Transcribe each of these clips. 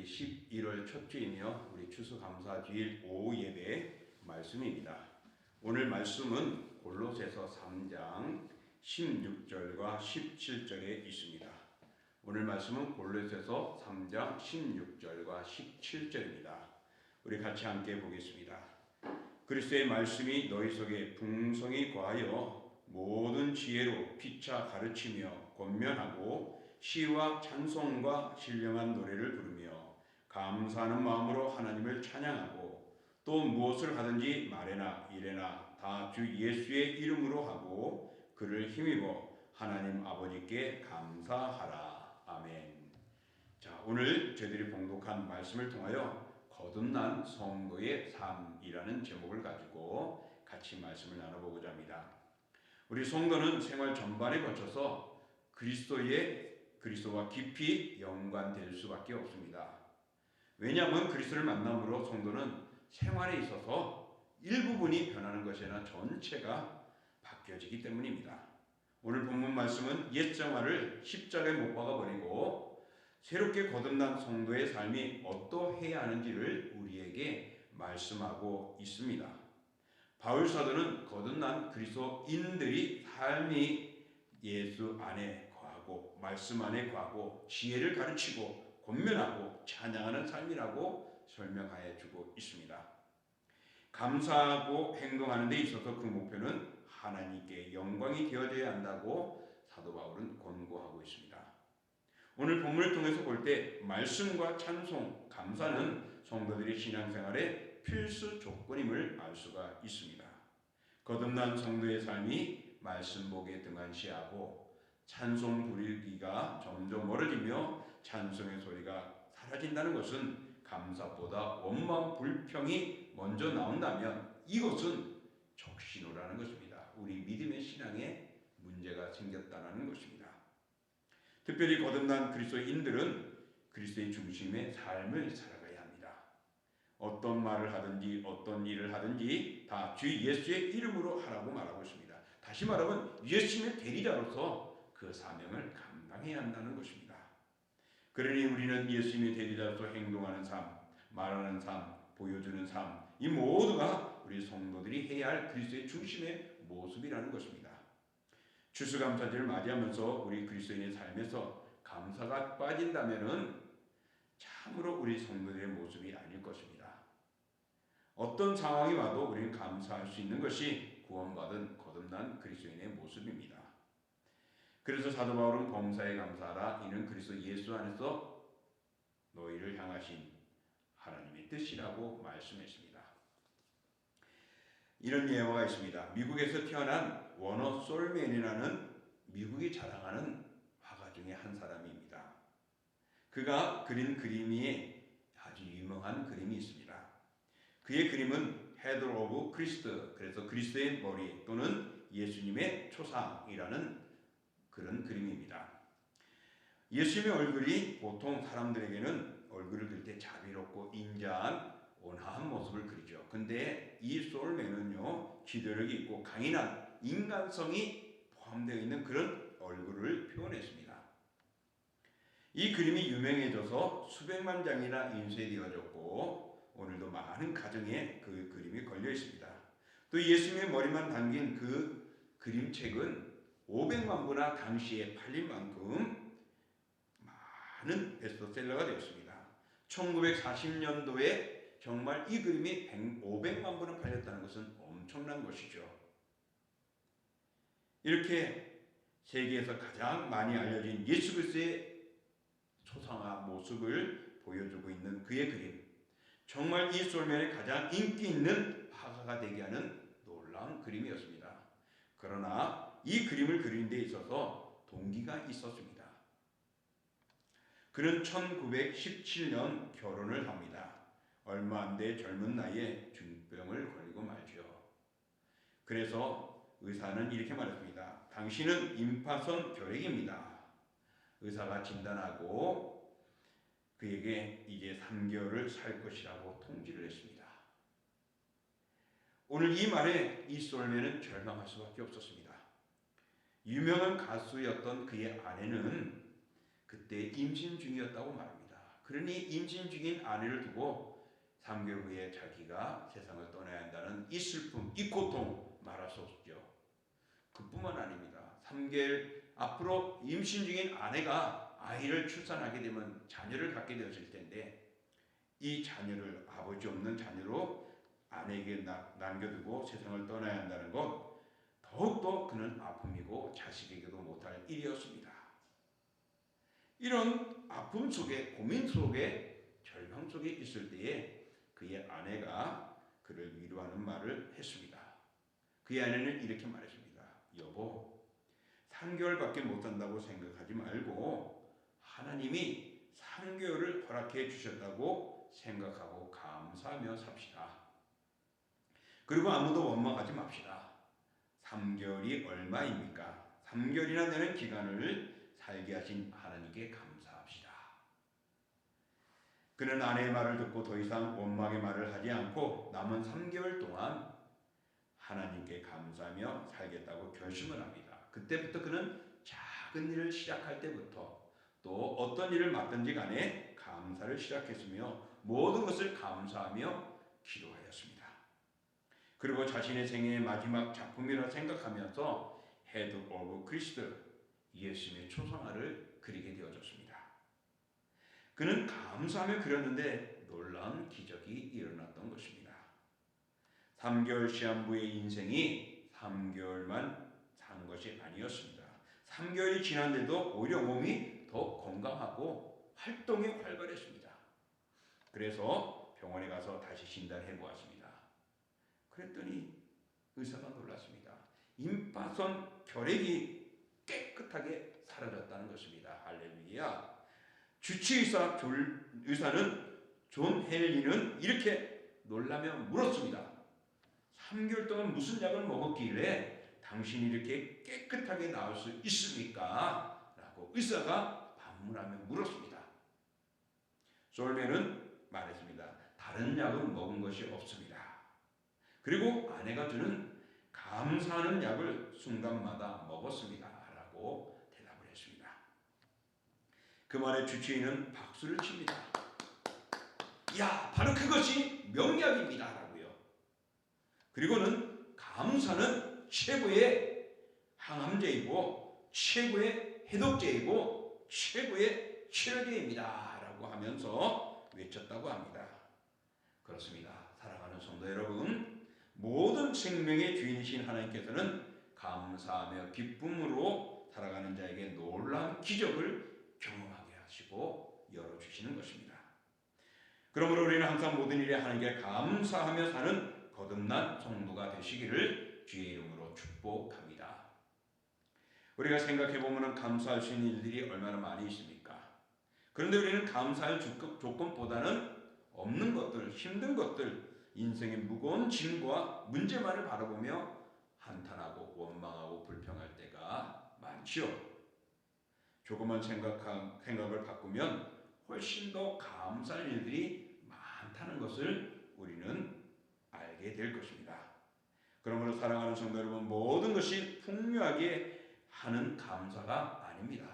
11월 첫 주이며 우리 추수감사주일 오후 예배 말씀입니다. 오늘 말씀은 골로새서 3장 16절과 17절에 있습니다. 오늘 말씀은 골로새서 3장 16절과 17절입니다. 우리 같이 함께 보겠습니다. 그리스도의 말씀이 너희 속에 풍성히 거하여 모든 지혜로 피차 가르치며 권면하고 시와 찬송과 신령한 노래를 부르며 감사하는 마음으로 하나님을 찬양하고 또 무엇을 하든지 말에나 일에나 다 주 예수의 이름으로 하고 그를 힘입어 하나님 아버지께 감사하라. 아멘. 자, 오늘 저희들이 봉독한 말씀을 통하여 거듭난 성도의 삶이라는 제목을 가지고 같이 말씀을 나눠보고자 합니다. 우리 성도는 생활 전반에 거쳐서 그리스도와 깊이 연관될 수밖에 없습니다. 왜냐하면 그리스도를 만남으로 성도는 생활에 있어서 일부분이 변하는 것이 아니라 전체가 바뀌어지기 때문입니다. 오늘 본문 말씀은 옛 생활을 십자가에 못 박아버리고 새롭게 거듭난 성도의 삶이 어떠해야 하는지를 우리에게 말씀하고 있습니다. 바울 사도는 거듭난 그리스도인들이 삶이 예수 안에 거하고 말씀 안에 거하고 지혜를 가르치고 권면하고 찬양하는 삶이라고 설명하여 주고 있습니다. 감사하고 행동하는 데 있어서 그 목표는 하나님께 영광이 되어져야 한다고 사도 바울은 권고하고 있습니다. 오늘 본문을 통해서 볼 때 말씀과 찬송, 감사는 성도들의 신앙생활의 필수 조건임을 알 수가 있습니다. 거듭난 성도의 삶이 말씀복에 등한시하고 찬송 부르기가 점점 멀어지며 찬송의 소리가 사라진다는 것은 감사보다 원망 불평이 먼저 나온다면 이것은 적신호라는 것입니다. 우리 믿음의 신앙에 문제가 생겼다는 것입니다. 특별히 거듭난 그리스도인들은 그리스도의 중심의 삶을 살아가야 합니다. 어떤 말을 하든지 어떤 일을 하든지 다 주 예수의 이름으로 하라고 말하고 있습니다. 다시 말하면 예수님의 대리자로서 그 사명을 감당해야 한다는 것입니다. 그러니 우리는 예수님의 대리자로서 행동하는 삶, 말하는 삶, 보여주는 삶, 이 모두가 우리 성도들이 해야 할 그리스도의 중심의 모습이라는 것입니다. 추수감사절을 맞이하면서 우리 그리스도인의 삶에서 감사가 빠진다면은 참으로 우리 성도들의 모습이 아닐 것입니다. 어떤 상황이 와도 우리는 감사할 수 있는 것이 구원받은 거듭난 그리스도인의 모습입니다. 그래서 사도 바울은 범사에 감사하라. 이는 그리스도 예수 안에서 너희를 향하신 하나님의 뜻이라고 말씀했습니다. 이런 예화가 있습니다. 미국에서 태어난 워너 솔맨이라는 미국이 자랑하는 화가 중에 한 사람입니다. 그가 그린 그림이 아주 유명한 그림이 있습니다. 그의 그림은 헤드 오브 크리스트, 그래서 그리스도의 머리 또는 예수님의 초상이라는 그런 그림입니다. 예수님의 얼굴이 보통 사람들에게는 얼굴을 그릴 때 자비롭고 인자한 온화한 모습을 그리죠. 근데 이 솔맨은요, 기도력이 있고 강인한 인간성이 포함되어 있는 그런 얼굴을 표현했습니다. 이 그림이 유명해져서 수백만 장이나 인쇄되어졌고 오늘도 많은 가정에 그 그림이 걸려 있습니다. 또 예수님의 머리만 담긴 그 그림책은 500만 부나 당시에 팔릴 만큼 많은 베스트셀러가 되었습니다. 1940년도에 정말 이 그림이 500만 부나 팔렸다는 것은 엄청난 것이죠. 이렇게 세계에서 가장 많이 알려진 예수 그리스도의 초상화 모습을 보여주고 있는 그의 그림, 정말 이 솔맨의 가장 인기 있는 화가가 되게 하는 놀라운 그림이었습니다. 그러나 이 그림을 그리는 데 있어서 동기가 있었습니다. 그는 1917년 결혼을 합니다. 얼마 안 돼 젊은 나이에 중병을 걸리고 말죠. 그래서 의사는 이렇게 말했습니다. 당신은 임파선 결핵입니다. 의사가 진단하고 그에게 이제 3개월을 살 것이라고 통지를 했습니다. 오늘 이 말에 이 솔맨은 절망할 수밖에 없었습니다. 유명한 가수였던 그의 아내는 그때 임신 중이었다고 말합니다. 그러니 임신 중인 아내를 두고 3개월 후에 자기가 세상을 떠나야 한다는 이 슬픔, 이 고통 말할 수 없죠. 그뿐만 아닙니다. 3개월 앞으로 임신 중인 아내가 아이를 출산하게 되면 자녀를 갖게 되었을 텐데 이 자녀를 아버지 없는 자녀로 아내에게 남겨두고 세상을 떠나야 한다는 것 더욱더 그는 아픔이고 자식에게도 못할 일이었습니다. 이런 아픔 속에 고민 속에 절망 속에 있을 때에 그의 아내가 그를 위로하는 말을 했습니다. 그의 아내는 이렇게 말했습니다. 여보, 3개월밖에 못한다고 생각하지 말고 하나님이 3개월을 허락해 주셨다고 생각하고 감사하며 삽시다. 그리고 아무도 원망하지 맙시다. 3개월이 얼마입니까? 3개월이나 되는 기간을 살게 하신 하나님께 감사합시다. 그는 아내의 말을 듣고 더 이상 원망의 말을 하지 않고 남은 3개월 동안 하나님께 감사하며 살겠다고 결심을 합니다. 그때부터 그는 작은 일을 시작할 때부터 또 어떤 일을 맡든지 간에 감사를 시작했으며 모든 것을 감사하며 기도하였습니다. 그리고 자신의 생애의 마지막 작품이라 생각하면서 헤드 오브 크리스트, 예수님의 초상화를 그리게 되어졌습니다. 그는 감사하며 그렸는데 놀라운 기적이 일어났던 것입니다. 3개월 시한부의 인생이 3개월만 산 것이 아니었습니다. 3개월이 지났는데도 오히려 몸이 더 건강하고 활동이 활발했습니다. 그래서 병원에 가서 다시 진단해 보았습니다. 그랬더니 의사가 놀랐습니다. 임파선 결핵이 깨끗하게 사라졌다는 것입니다. 할렐루야. 주치의사는 존 헨리는 이렇게 놀라며 물었습니다. 3개월 동안 무슨 약을 먹었길래 당신이 이렇게 깨끗하게 나을 수 있습니까? 라고 의사가 반문하며 물었습니다. 솔맨은 말했습니다. 다른 약은 먹은 것이 없습니다. 그리고 아내가 주는 감사하는 약을 순간마다 먹었습니다. 라고 대답을 했습니다. 그 말에 주치의는 박수를 칩니다. 야, 바로 그것이 명약입니다. 라고요. 그리고는 감사는 최고의 항암제이고 최고의 해독제이고 최고의 치료제입니다. 라고 하면서 외쳤다고 합니다. 그렇습니다. 사랑하는 성도 여러분, 모든 생명의 주인이신 하나님께서는 감사하며 기쁨으로 살아가는 자에게 놀라운 기적을 경험하게 하시고 열어주시는 것입니다. 그러므로 우리는 항상 모든 일에 하나님께 감사하며 사는 거듭난 성도가 되시기를 주의 이름으로 축복합니다. 우리가 생각해보면 감사할 수 있는 일들이 얼마나 많이 있습니까? 그런데 우리는 감사할 조건보다는 없는 것들, 힘든 것들, 인생의 무거운 짐과 문제만을 바라보며 한탄하고 원망하고 불평할 때가 많지요. 조그만 생각을 바꾸면 훨씬 더 감사할 일들이 많다는 것을 우리는 알게 될 것입니다. 그러므로 사랑하는 성도 여러분, 모든 것이 풍요하게 하는 감사가 아닙니다.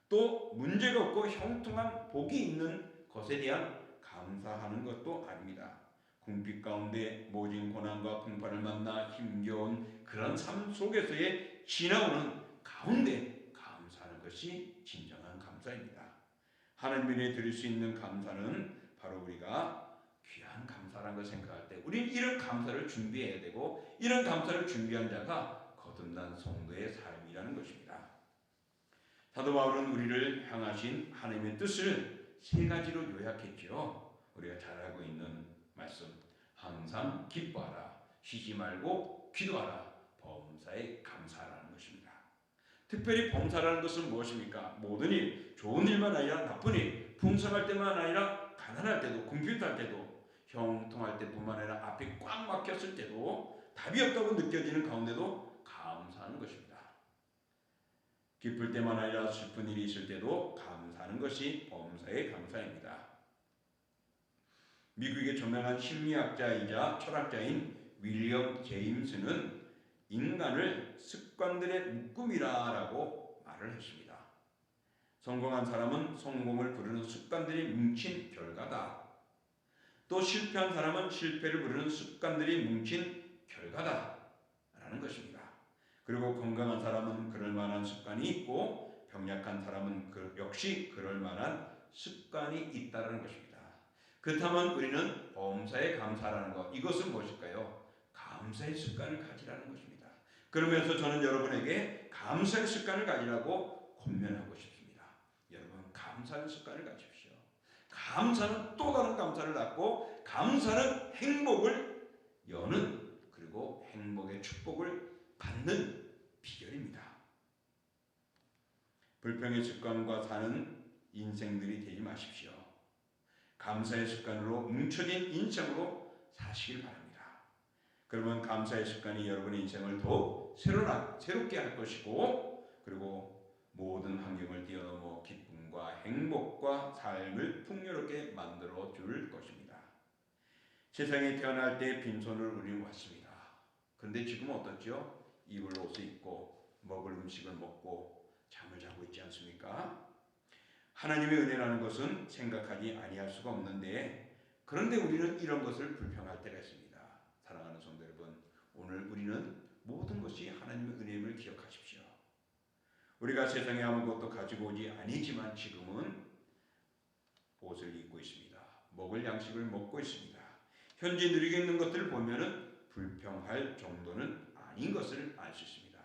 또 문제가 없고 형통한 복이 있는 것에 대한 감사하는 것도 아닙니다. 궁핍 가운데 모진 고난과 풍파를 만나 힘겨운 그런 삶 속에서의 지나오는 가운데 감사하는 것이 진정한 감사입니다. 하나님께 드릴 수 있는 감사는 바로 우리가 귀한 감사라는 걸 생각할 때 우리는 이런 감사를 준비해야 되고 이런 감사를 준비한 자가 거듭난 성도의 삶이라는 것입니다. 사도 바울은 우리를 향하신 하나님의 뜻을 3가지로 요약했죠. 우리가 잘 알고 있는 말씀, 항상 기뻐하라, 쉬지 말고 기도하라, 범사에 감사하라는 것입니다. 특별히 범사라는 것은 무엇입니까? 모든 일, 좋은 일만 아니라 나쁜 일, 풍성할 때만 아니라 가난할 때도, 궁핍할 때도, 형통할 때뿐만 아니라 앞이 꽉 막혔을 때도, 답이 없다고 느껴지는 가운데도 감사하는 것입니다. 기쁠 때만 아니라 슬픈 일이 있을 때도 감사하는 것이 범사의 감사입니다. 미국의著名한 심리학자이자 철학자인 윌리엄 제임스는 인간을 습관들의 묶음이라고 말을 했습니다. 성공한 사람은 성공을 부르는 습관들이 뭉친 결과다. 또 실패한 사람은 실패를 부르는 습관들이 뭉친 결과다라는 것입니다. 그리고 건강한 사람은 그럴 만한 습관이 있고 병약한 사람은 역시 그럴 만한 습관이 있다는 것입니다. 그렇다면 우리는 범사에 감사라는 것, 이것은 무엇일까요? 감사의 습관을 가지라는 것입니다. 그러면서 저는 여러분에게 감사의 습관을 가지라고 권면하고 싶습니다. 여러분, 감사의 습관을 가지십시오. 감사는 또 다른 감사를 낳고, 감사는 행복을 여는, 그리고 행복의 축복을 받는 비결입니다. 불평의 습관과 사는 인생들이 되지 마십시오. 감사의 습관으로 뭉쳐진 인생으로 사시길 바랍니다. 그러면 감사의 습관이 여러분의 인생을 더욱 새롭게 할 것이고, 그리고 모든 환경을 뛰어넘어 기쁨과 행복과 삶을 풍요롭게 만들어 줄 것입니다. 세상에 태어날 때 빈손으로 우리는 왔습니다. 그런데 지금 어떻죠? 입을 옷을 입고 먹을 음식을 먹고 잠을 자고 있지 않습니까? 하나님의 은혜라는 것은 생각하지 아니할 수가 없는데, 그런데 우리는 이런 것을 불평할 때가 있습니다. 사랑하는 성도 여러분, 오늘 우리는 모든 것이 하나님의 은혜임을 기억하십시오. 우리가 세상에 아무것도 가지고 오지 아니지만 지금은 옷을 입고 있습니다. 먹을 양식을 먹고 있습니다. 현재 누리고 있는 것들을 보면은 불평할 정도는 아닌 것을 알 수 있습니다.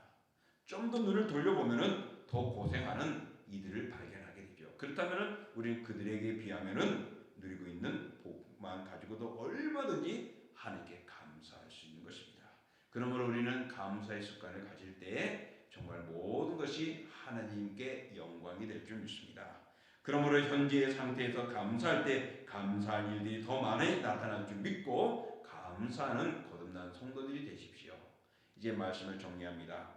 좀 더 눈을 돌려보면은 더 고생하는 이들을 발견하게 되죠. 그렇다면은 우리는 그들에게 비하면은 누리고 있는 복만 가지고도 얼마든지 하나님께 감사할 수 있는 것입니다. 그러므로 우리는 감사의 습관을 가질 때 정말 모든 것이 하나님께 영광이 될 줄 믿습니다. 그러므로 현재의 상태에서 감사할 때 감사할 일들이 더 많이 나타날 줄 믿고 감사하는 거듭난 성도들이 되십시오. 이제 말씀을 정리합니다.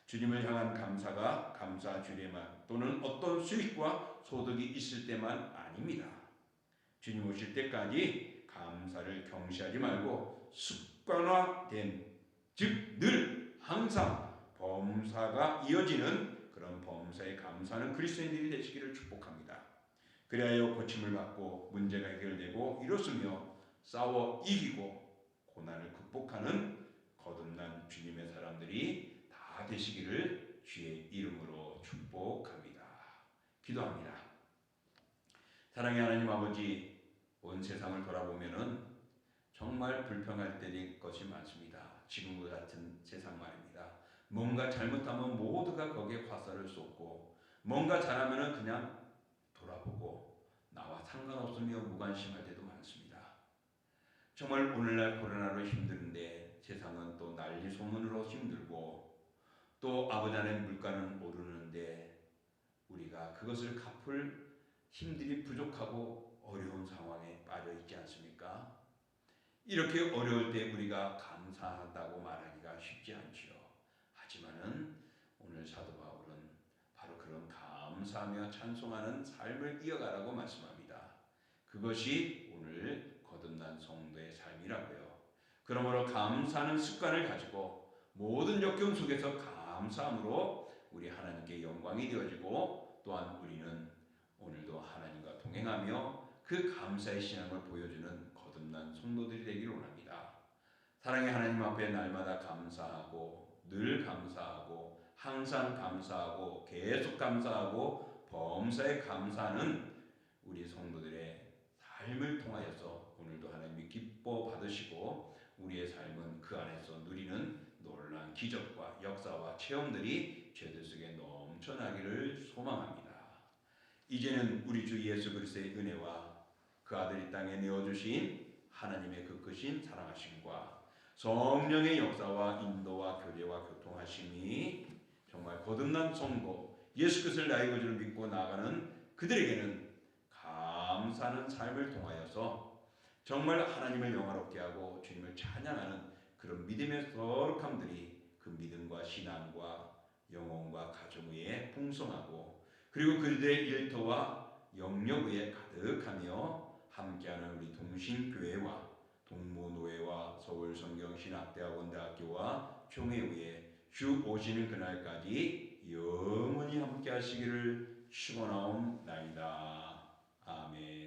주님을 향한 감사가 감사 주례만 또는 어떤 수익과 소득이 있을 때만 아닙니다. 주님 오실 때까지 감사를 경시하지 말고 습관화된, 즉 늘 항상 범사가 이어지는 그런 범사에 감사하는 그리스도인들이 되시기를 축복합니다. 그리하여 고침을 받고 문제가 해결되고 이렇으며 싸워 이기고 고난을 극복하는 거듭난 주님의 사람들이 다 되시기를 주의 이름으로 축복합니다. 기도합니다. 사랑의 하나님 아버지, 온 세상을 돌아보면은 정말 불평할 때일 것이 많습니다. 지금과 같은 세상 말입니다. 뭔가 잘못하면 모두가 거기에 화살을 쏟고, 뭔가 잘하면은 그냥 돌아보고 나와 상관없으며 무관심할 때도 많습니다. 정말 오늘날 코로나로 힘든데 세상은 또 난리 소문으로 힘들고, 또 아버지 하나님 물가는 오르는데 우리가 그것을 갚을 힘들이 부족하고 어려운 상황에 빠져 있지 않습니까? 이렇게 어려울 때 우리가 감사하다고 말하기가 쉽지 않지요. 하지만은 오늘 사도 바울은 바로 그런 감사하며 찬송하는 삶을 이어가라고 말씀합니다. 그것이 오늘 거듭난 성도의 삶이라고요. 그러므로 감사하는 습관을 가지고 모든 역경 속에서 감사함으로 우리 하나님께 영광이 되어지고, 또한 우리는 오늘도 하나님과 동행하며 그 감사의 신앙을 보여주는 거듭난 성도들이 되기를 원합니다. 사랑의 하나님 앞에 날마다 감사하고 늘 감사하고 항상 감사하고 계속 감사하고 범사에 감사하는 우리 성도들의 삶을 통하여서 오늘도 하나님이 기뻐 받으시고 우리의 삶은 그 안에서 누리는 놀라운 기적과 역사와 체험들이 죄들 속에 넘쳐나기를 소망합니다. 이제는 우리 주 예수 그리스도의 은혜와 그 아들 이 땅에 내어주신 하나님의 그 크신 사랑하심과 성령의 역사와 인도와 교제와 교통하심이 정말 거듭난 성도 예수 그리스도를 나의 구주로 믿고 나아가는 그들에게는 감사하는 삶을 통하여서 정말 하나님을 영화롭게 하고 주님을 찬양하는 그런 믿음의 거룩함들이 그 믿음과 신앙과 영혼과 가정 위에 풍성하고, 그리고 그들의 일터와 영역 위에 가득하며 함께하는 우리 동신교회와 동무노회와 서울성경신학대학원대학교와 총회 위에 주 오시는 그날까지 영원히 함께 하시기를 쉬고 나옵나이다. 아멘.